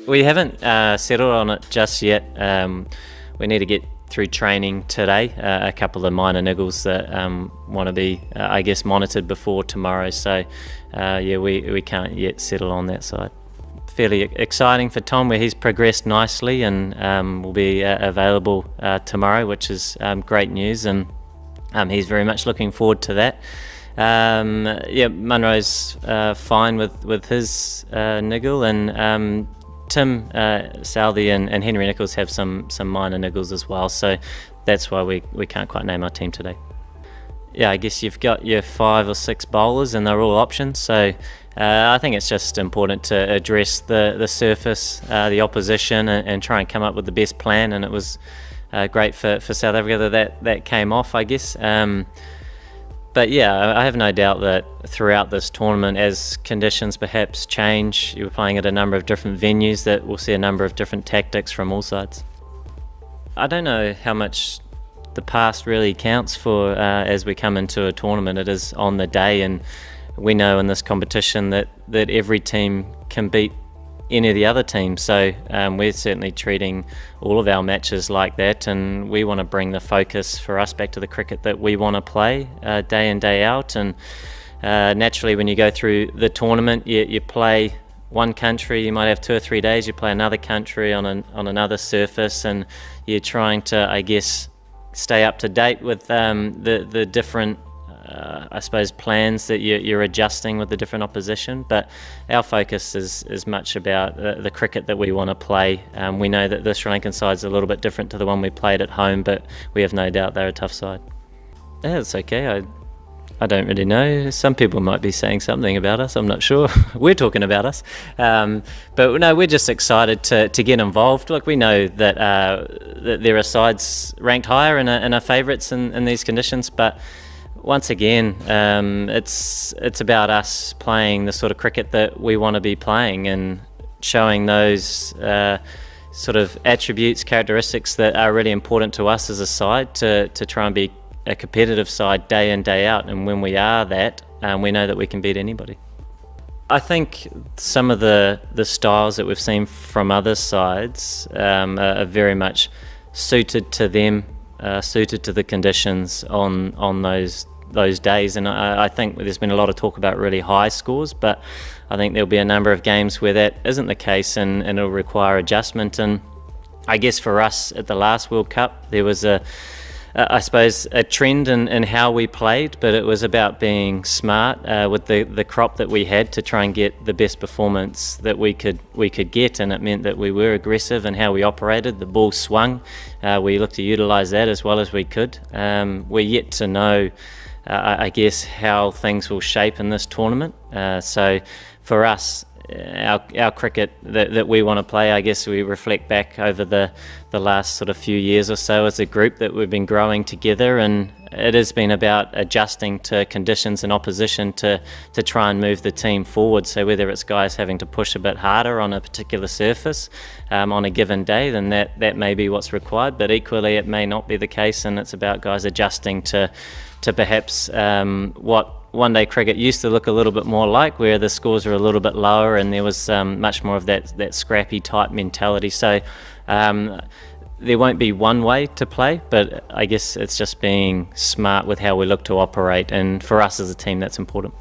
We haven't settled on it just yet. We need to get through training today, a couple of minor niggles that want to be, monitored before tomorrow. So, we can't yet settle on that side. Fairly exciting for Tom, where he's progressed nicely and will be available tomorrow, which is great news, and he's very much looking forward to that. Munro's fine with his niggle, and Tim Southey and Henry Nichols have some minor niggles as well, so that's why we can't quite name our team today. Yeah, I guess you've got your 5 or 6 bowlers and they're all options, so I think it's just important to address the surface, the opposition, and try and come up with the best plan, and it was great for South Africa that came off, I guess. But yeah, I have no doubt that throughout this tournament, as conditions perhaps change, you're playing at a number of different venues, that we'll see a number of different tactics from all sides. I don't know how much the past really counts for as we come into a tournament. It is on the day, and we know in this competition that every team can beat any of the other teams, so we're certainly treating all of our matches like that, and we want to bring the focus for us back to the cricket that we want to play day in, day out. And naturally, when you go through the tournament, you play one country, you might have 2 or 3 days, you play another country on another surface, and you're trying to, I guess, stay up to date with the different plans that you're adjusting with the different opposition. But our focus is much about the cricket that we want to play. We know that the Sri Lankan side's a little bit different to the one we played at home, but we have no doubt they're a tough side. Yeah, it's okay. I don't really know. Some people might be saying something about us. I'm not sure. We're talking about us. But no, we're just excited to get involved. Look, we know that there are sides ranked higher and are favourites in these conditions, but once again, it's about us playing the sort of cricket that we want to be playing, and showing those sort of attributes, characteristics that are really important to us as a side, to try and be a competitive side day in, day out. And when we are that, we know that we can beat anybody. I think some of the styles that we've seen from other sides are very much suited to them, suited to the conditions on those days. And I think there's been a lot of talk about really high scores, but I think there'll be a number of games where that isn't the case, and it'll require adjustment. And I guess for us at the last World Cup, there was a trend in how we played, but it was about being smart with the crop that we had to try and get the best performance that we could get, and it meant that we were aggressive in how we operated. The ball swung. We looked to utilise that as well as we could. We're yet to know, I guess, how things will shape in this tournament. So for us, our cricket that we want to play, I guess we reflect back over the last sort of few years or so as a group that we've been growing together, and it has been about adjusting to conditions and opposition to try and move the team forward. So whether it's guys having to push a bit harder on a particular surface on a given day, then that may be what's required, but equally it may not be the case, and it's about guys adjusting to perhaps what one-day cricket used to look a little bit more like, where the scores were a little bit lower and there was much more of that scrappy type mentality. So there won't be one way to play, but I guess it's just being smart with how we look to operate, and for us as a team that's important.